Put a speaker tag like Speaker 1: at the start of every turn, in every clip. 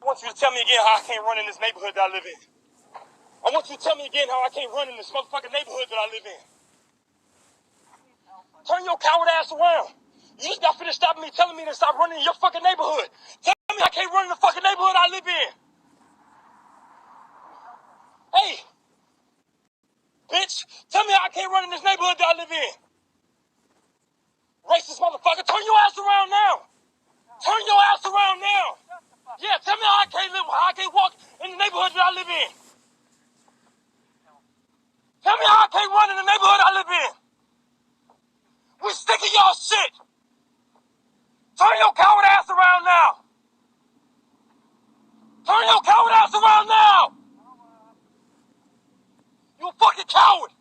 Speaker 1: want you to tell me again how I can't run in this neighborhood that I live in. I want you to tell me again how I can't run in this motherfucking neighborhood that I live in. Turn your coward ass around. You just got finished stopping me, telling me to stop running in your fucking neighborhood. Tell me I can't run in the fucking neighborhood I live in. Hey, bitch, tell me I can't run in this neighborhood that I live in. Racist motherfucker, turn your ass around now. Turn your ass around now. Yeah, tell me how I can't walk in the neighborhood that I live in. Tell me how I can't run in the neighborhood I live in. We sick of y'all shit. Turn your coward ass around now. Turn your coward ass around now. You a fucking coward.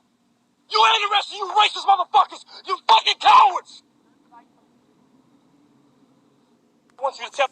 Speaker 1: You ain't the rest of you racist motherfuckers. You fucking cowards. I want you to tell.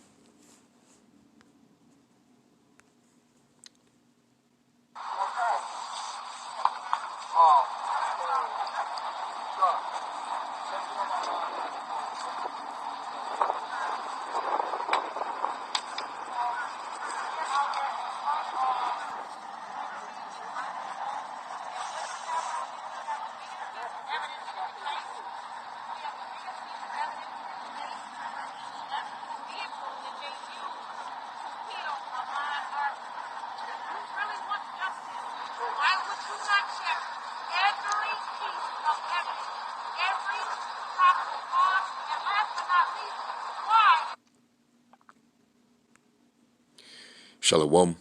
Speaker 2: Shalom.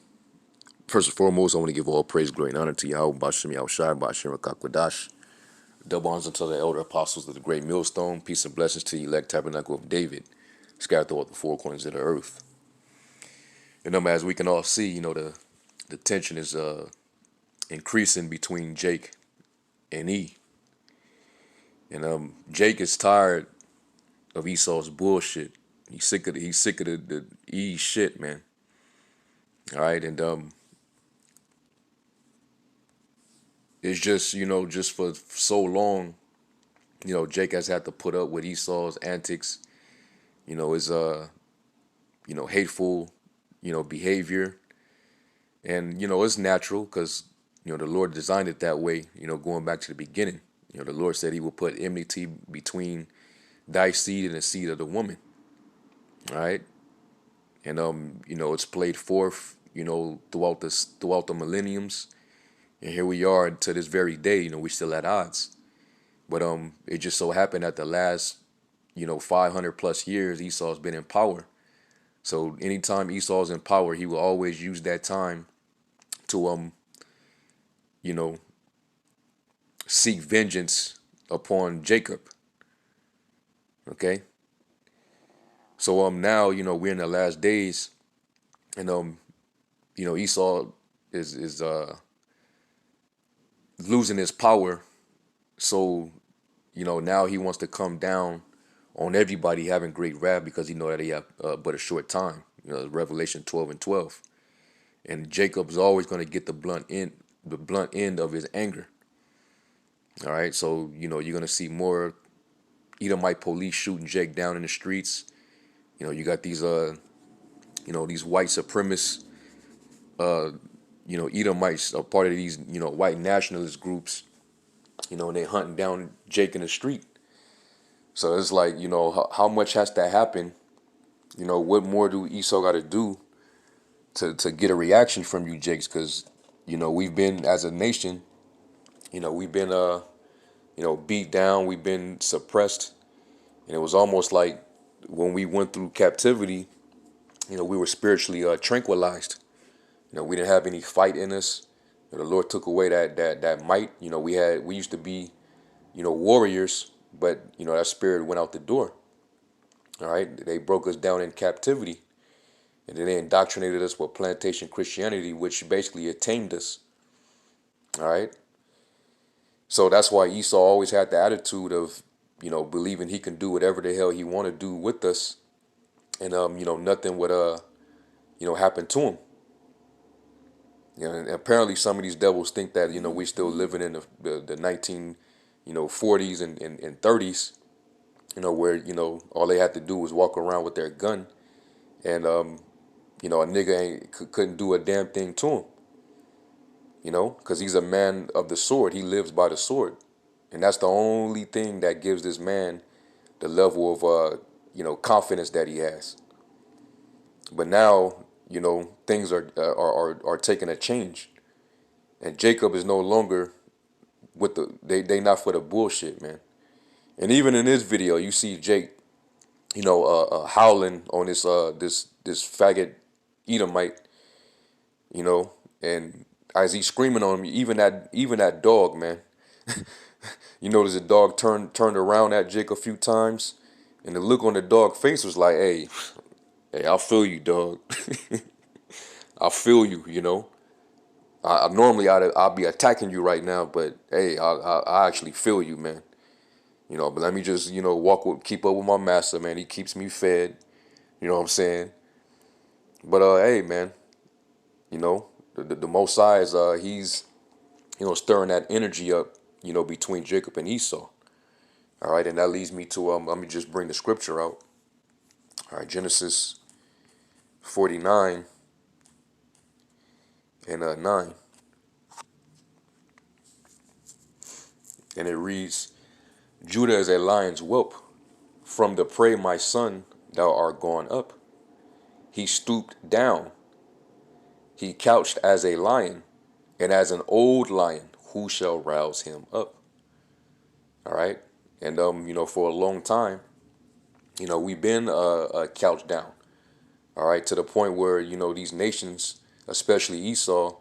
Speaker 2: First and foremost, I want to give all praise, glory, and honor to Yahweh, Bashem, Yahushai, Bashem, Rakakwadash. Double honors unto the elder apostles of the great millstone. Peace and blessings to the elect tabernacle of David, scattered throughout the four corners of the earth. And as we can all see, the tension is increasing between Jake and E. And Jake is tired of Esau's bullshit. He's sick of the E shit, man. All right, and it's just, just for so long, Jake has had to put up with Esau's antics, his hateful, behavior. And, it's natural because, the Lord designed it that way, going back to the beginning. The Lord said he will put enmity between thy seed and the seed of the woman. All right. And, it's played forth, throughout the millenniums. And here we are to this very day, we're still at odds. But it just so happened that the last, 500 plus years, Esau's been in power. So anytime Esau's in power, he will always use that time to, seek vengeance upon Jacob. Okay. So now, we're in the last days, and Esau is losing his power. So, now he wants to come down on everybody having great wrath because he know that he have but a short time. Revelation 12:12. And Jacob's always going to get the blunt end of his anger. All right, so you're going to see more Edomite police shooting Jake down in the streets. You got these these white supremacists, Edomites are part of these white nationalist groups. And they hunting down Jake in the street. So it's like, how much has to happen? What more do Esau got to do to get a reaction from you, Jakes? Because, we've been, as a nation, we've been, beat down. We've been suppressed. And it was almost like when we went through captivity, we were spiritually tranquilized. We didn't have any fight in us. The Lord took away that might. We used to be, warriors, but, that spirit went out the door. All right. They broke us down in captivity. And then they indoctrinated us with plantation Christianity, which basically it tamed us. All right. So that's why Esau always had the attitude of, believing he can do whatever the hell he want to do with us. And, nothing would, happen to him. And apparently some of these devils think that, we still living in the 1940s and 30s, where, all they had to do was walk around with their gun and, a nigga couldn't do a damn thing to him. Because he's a man of the sword. He lives by the sword, and that's the only thing that gives this man the level of confidence that he has. But now, things are taking a change, and Jacob is no longer with they not for the bullshit, man. And even in this video, you see Jake, howling on this faggot Edomite, you know, and as he's screaming on him, even that dog, man. You notice the dog turned around at Jake a few times, and the look on the dog face was like, hey, I feel you, dog. I feel you, I normally I'll be attacking you right now, but hey, I actually feel you, man. But let me just keep up with my master, man. He keeps me fed. You know what I'm saying? But hey, man, the Most High is he's stirring that energy up, between Jacob and Esau. All right, and that leads me to let me just bring the scripture out. All right, Genesis 49 and 9, and it reads, Judah is a lion's whelp. From the prey, my son, thou art gone up. He stooped down. He couched as a lion, and as an old lion, who shall rouse him up? All right, and for a long time, we've been couched down. All right, to the point where these nations, especially Esau,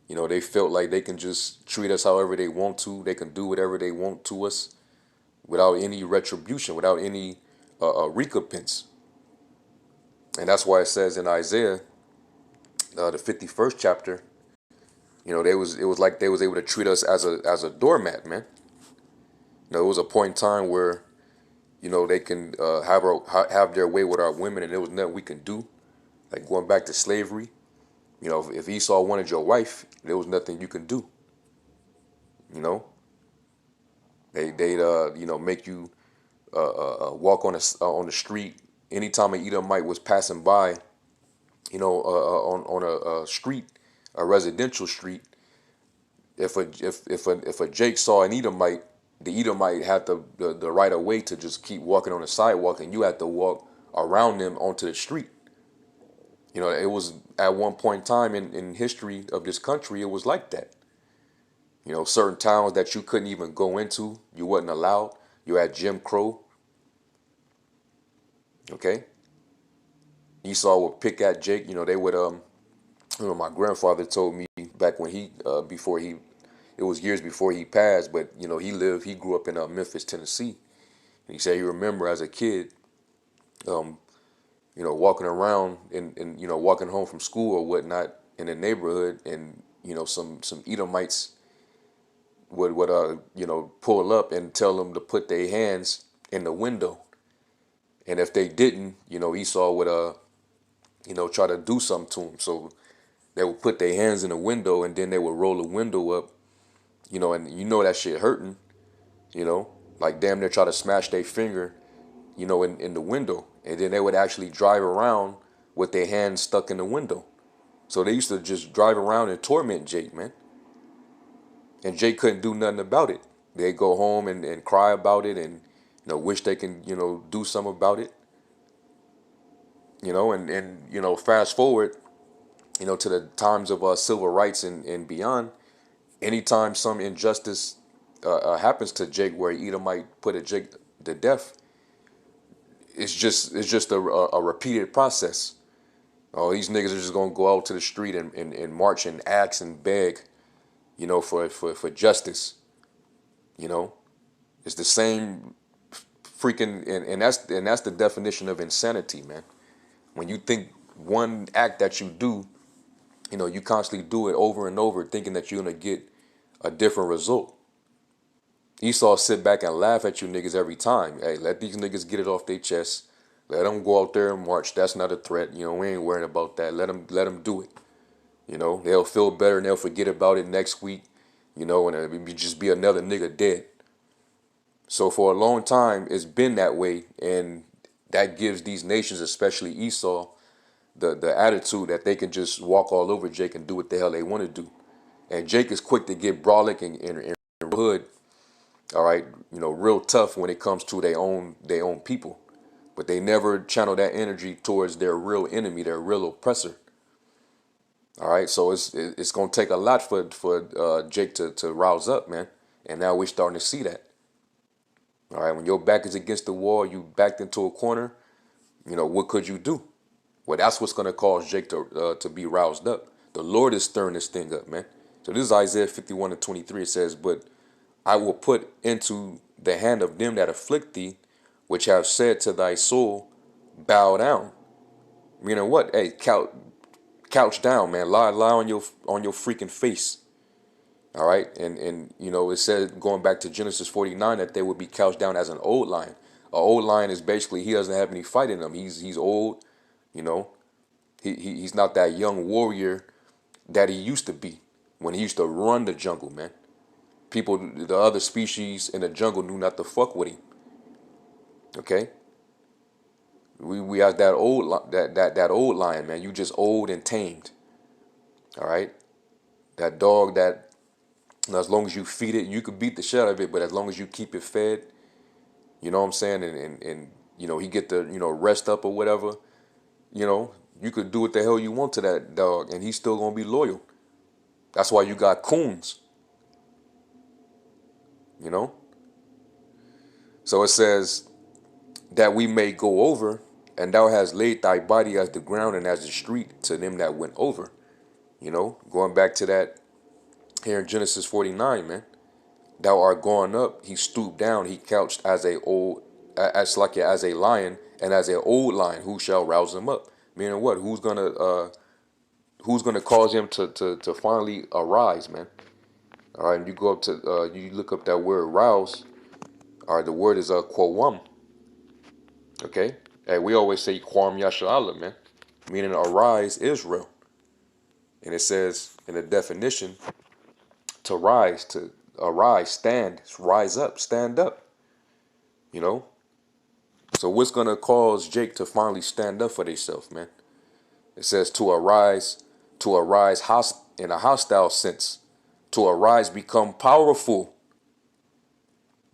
Speaker 2: they felt like they can just treat us however they want to. They can do whatever they want to us without any retribution, without any recompense. And that's why it says in Isaiah, the 51st chapter, it was like they was able to treat us as a doormat, man. It was a point in time where they can have their way with our women, and there was nothing we can do. Like going back to slavery, if Esau wanted your wife, there was nothing you can do. They'd make you walk on the street. Anytime an Edomite was passing by, on a street, a residential street, if a Jake saw an Edomite, the Edomite had the right of way to just keep walking on the sidewalk, and you had to walk around them onto the street. It was at one point in time in history of this country, it was like that. Certain towns that you couldn't even go into, you wasn't allowed. You had Jim Crow. Okay. Esau would pick at Jake. They would my grandfather told me back when it was years before he passed, but he grew up in Memphis, Tennessee. And he said he remember as a kid, walking around and walking home from school or whatnot in the neighborhood, and some Edomites would pull up and tell them to put their hands in the window, and if they didn't, Esau would try to do something to them. So they would put their hands in the window, and then they would roll the window up, and that shit hurting, like damn near try to smash their finger, in the window, and then they would actually drive around with their hands stuck in the window. So they used to just drive around and torment Jake, man. And Jake couldn't do nothing about it. They'd go home and cry about it, and wish they can do something about it. And fast forward, to the times of civil rights and beyond. Anytime some injustice happens to Jake, where Edomite put a Jake to death, it's just a repeated process. Oh, these niggas are just gonna go out to the street and march and ask and beg, for justice. It's the same freaking, and that's the definition of insanity, man. When you think one act that you do, you constantly do it over and over, thinking that you're gonna get a different result. Esau sit back and laugh at you niggas every time. Hey, let these niggas get it off their chest. Let them go out there and march. That's not a threat. We ain't worrying about that. Let them do it. They'll feel better and they'll forget about it next week. And it'll just be another nigga dead. So for a long time, it's been that way, and that gives these nations, especially Esau, the attitude that they can just walk all over Jake and do what the hell they want to do. And Jake is quick to get brolic and hood, all right, real tough when it comes to their own people. But they never channel that energy towards their real enemy, their real oppressor. All right, so it's gonna take a lot for Jake to rouse up, man. And now we're starting to see that. All right, when your back is against the wall, you backed into a corner. What could you do? Well, that's what's gonna cause Jake to be roused up. The Lord is stirring this thing up, man. So this is Isaiah 51:23. It says, "But I will put into the hand of them that afflict thee, which have said to thy soul, bow down." Meaning what? Hey, couch down, man. Lie on your freaking face. All right, and it said going back to Genesis 49 that they would be couched down as an old lion. An old lion is basically he doesn't have any fight in him. He's old, you know. He's not that young warrior that he used to be when he used to run the jungle, man. People, the other species in the jungle knew not to fuck with him. Okay, we have that that old lion, man. You just old and tamed. All right, that dog that as long as you feed it, you could beat the shit out of it, but as long as you keep it fed, you know what I'm saying, and he get the rest up or whatever, you could do what the hell you want to that dog, and he's still gonna be loyal. That's why you got coons, you know. So it says that we may go over, and thou hast laid thy body as the ground and as the street to them that went over. Going back to that here in Genesis 49, man. Thou art gone up. He stooped down. He couched as a lion, and as an old lion, who shall rouse him up? Meaning what? Who's gonna cause him to finally arise, man? All right, and you go up to you look up that word rouse. All right, the word is quawam. Okay, hey, we always say quam yashala, man, meaning arise, Israel, and it says in the definition to arise, stand, rise up, stand up. You know, so what's gonna cause Jake to finally stand up for themselves, man? It says to arise in a hostile sense, to arise, become powerful.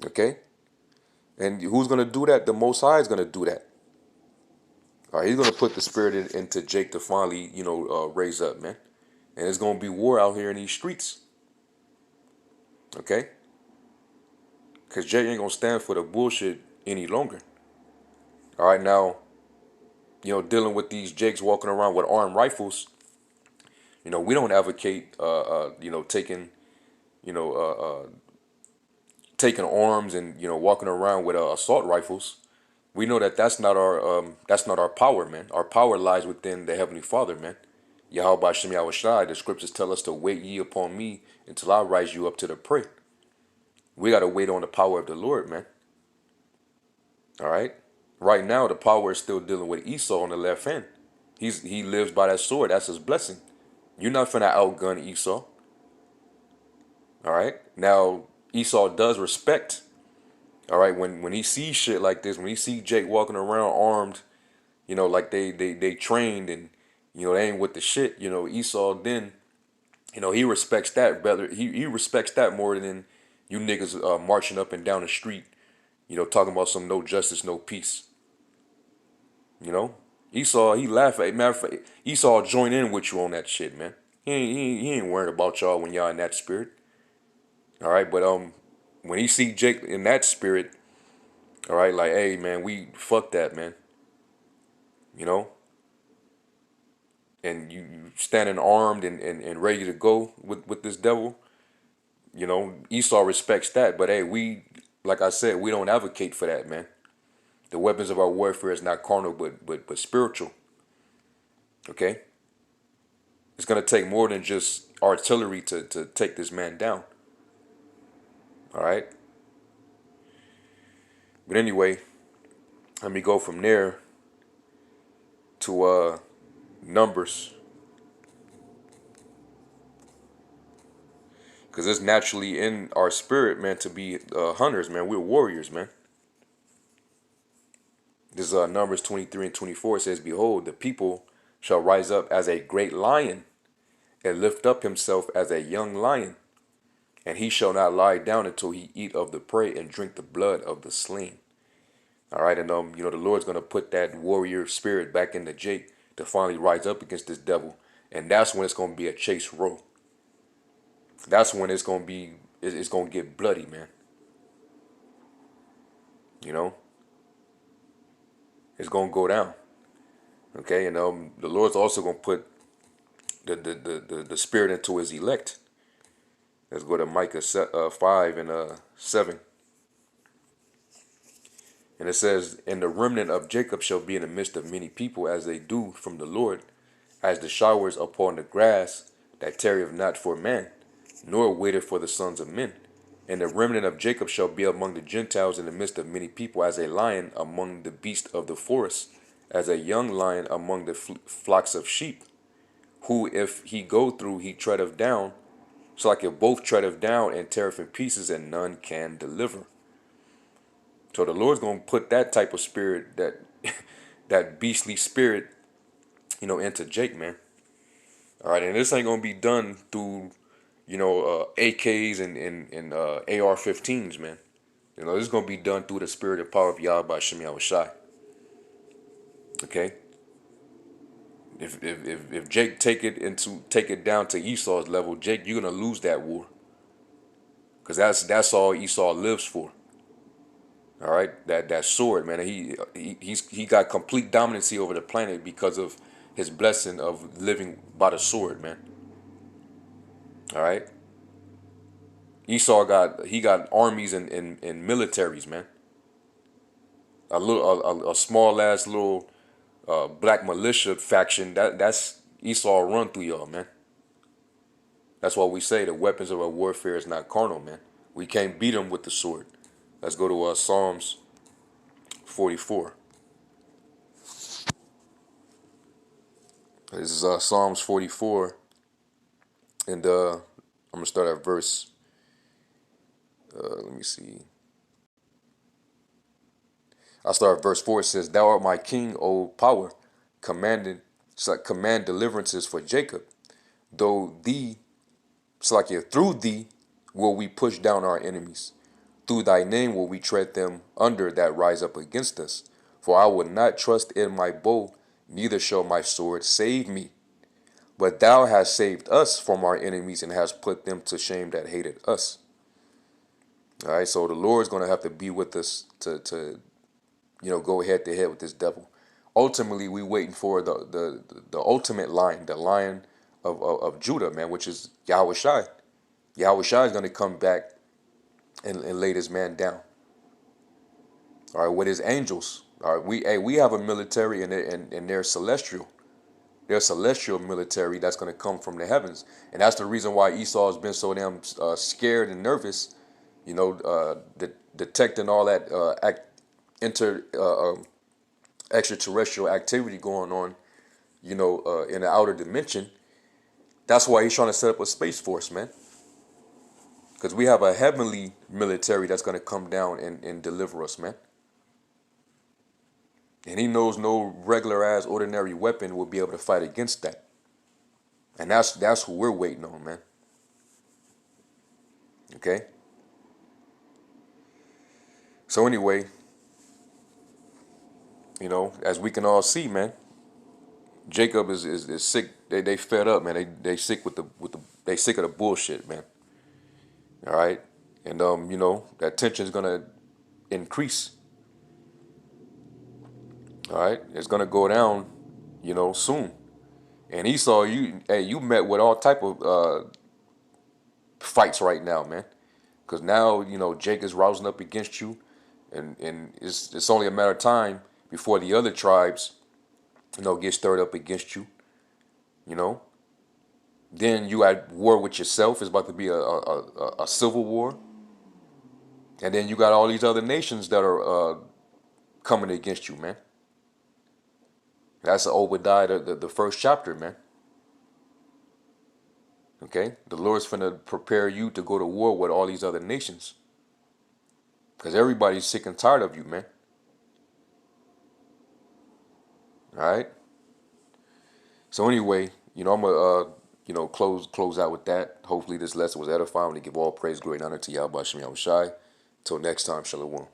Speaker 2: Okay, and who's gonna do that? The Most High is gonna do that. All right, he's gonna put the spirit into Jake to finally, raise up, man. And it's gonna be war out here in these streets. Okay, because Jake ain't gonna stand for the bullshit any longer. All right, now, dealing with these Jakes walking around with armed rifles. We don't advocate, taking, you know, taking arms and walking around with assault rifles. We know that that's not our power, man. Our power lies within the Heavenly Father, man. Yahweh Shem Yahweh Shai. The scriptures tell us to wait ye upon me until I rise you up to the prey. We gotta wait on the power of the Lord, man. All right. Right now, the power is still dealing with Esau on the left hand. He lives by that sword. That's his blessing. You're not finna outgun Esau. All right. Now Esau does respect. All right. When he sees shit like this, when he sees Jake walking around armed, like they trained and they ain't with the shit. Esau then, he respects that better. He respects that more than you niggas marching up and down the street. Talking about some no justice, no peace. Esau, he laugh at. Matter of fact, Esau join in with you on that shit, man. He ain't worried about y'all when y'all in that spirit. All right, but when he see Jake in that spirit, all right, like, hey, man, we fuck that, man. You know, and you standing armed and ready to go with this devil. Esau respects that, but hey, like I said, we don't advocate for that, man. The weapons of our warfare is not carnal, but spiritual. Okay, it's gonna take more than just artillery to take this man down. All right, but anyway, let me go from there to Numbers, because it's naturally in our spirit, man, to be hunters, man. We're warriors, man. This Numbers 23 and 24 says, "Behold, the people shall rise up as a great lion, and lift up himself as a young lion. And he shall not lie down until he eat of the prey and drink the blood of the slain. All right, and the Lord's gonna put that warrior spirit back into Jake to finally rise up against this devil, and that's when it's gonna be a chase row. That's when it's gonna get bloody, man. You know, it's gonna go down. Okay, and the Lord's also gonna put the spirit into his elect. Let's go to Micah 5 and 7. And it says, "And the remnant of Jacob shall be in the midst of many people, as they do from the Lord, as the showers upon the grass, that tarrieth not for man, nor waiteth for the sons of men. And the remnant of Jacob shall be among the Gentiles in the midst of many people, as a lion among the beasts of the forest, as a young lion among the flocks of sheep, who if he go through, he treadeth down, so like if both treadeth down and teareth in pieces, and none can deliver." So the Lord's gonna put that type of spirit, that that beastly spirit, into Jake, man. All right, and this ain't gonna be done through, AKs and AR-15s, man. This is gonna be done through the spirit and power of Yahweh Shem Yahushai. Okay. If Jake take it down to Esau's level, Jake, you're gonna lose that war, because that's all Esau lives for. All right, that sword, man. He got complete dominancy over the planet because of his blessing of living by the sword, man. All right, Esau got armies and militaries, man. A small ass little black militia faction, that's Esau run through y'all, man. That's why we say the weapons of our warfare is not carnal, man. We can't beat them with the sword. Let's go to Psalms 44. This is Psalms 44, and I'm gonna start at verse. Let me see. I'll start at verse 4. It says, "Thou art my king, O power, command deliverances for Jacob. Though thee, through thee will we push down our enemies. Through thy name will we tread them under that rise up against us. For I will not trust in my bow, neither shall my sword save me. But thou hast saved us from our enemies and hast put them to shame that hated us." All right, so the Lord's going to have to be with us to go head to head with this devil. Ultimately, we waiting for the ultimate lion, the lion of Judah, man, which is Yahweh Shai. Yahweh Shai is going to come back and lay this man down. All right, with his angels. All right, we have a military, and they're celestial. They're celestial military that's going to come from the heavens, and that's the reason why Esau has been so damn scared and nervous. Detecting all that extraterrestrial activity going on, in the outer dimension. That's why he's trying to set up a space force, man. Because we have a heavenly military that's going to come down and deliver us, man. And he knows no regular ass ordinary weapon will be able to fight against that. And that's who we're waiting on, man. Okay? So anyway, as we can all see, man, Jacob is sick. They fed up, man. They sick they sick of the bullshit, man. All right? And that tension is gonna increase. All right? It's gonna go down, soon. And Esau, you met with all type of fights right now, man. Because now, Jake is rousing up against you, and it's only a matter of time before the other tribes, get stirred up against you. Then you at war with yourself. It's about to be a civil war. And then you got all these other nations that are coming against you, man. That's Obadiah, the first chapter, man. Okay? The Lord's finna prepare you to go to war with all these other nations. Because everybody's sick and tired of you, man. All right? So anyway, I'm gonna close out with that. Hopefully this lesson was edifying. To give all praise, glory, and honor to Yahweh Shem Yahushai. Till next time, Shalom.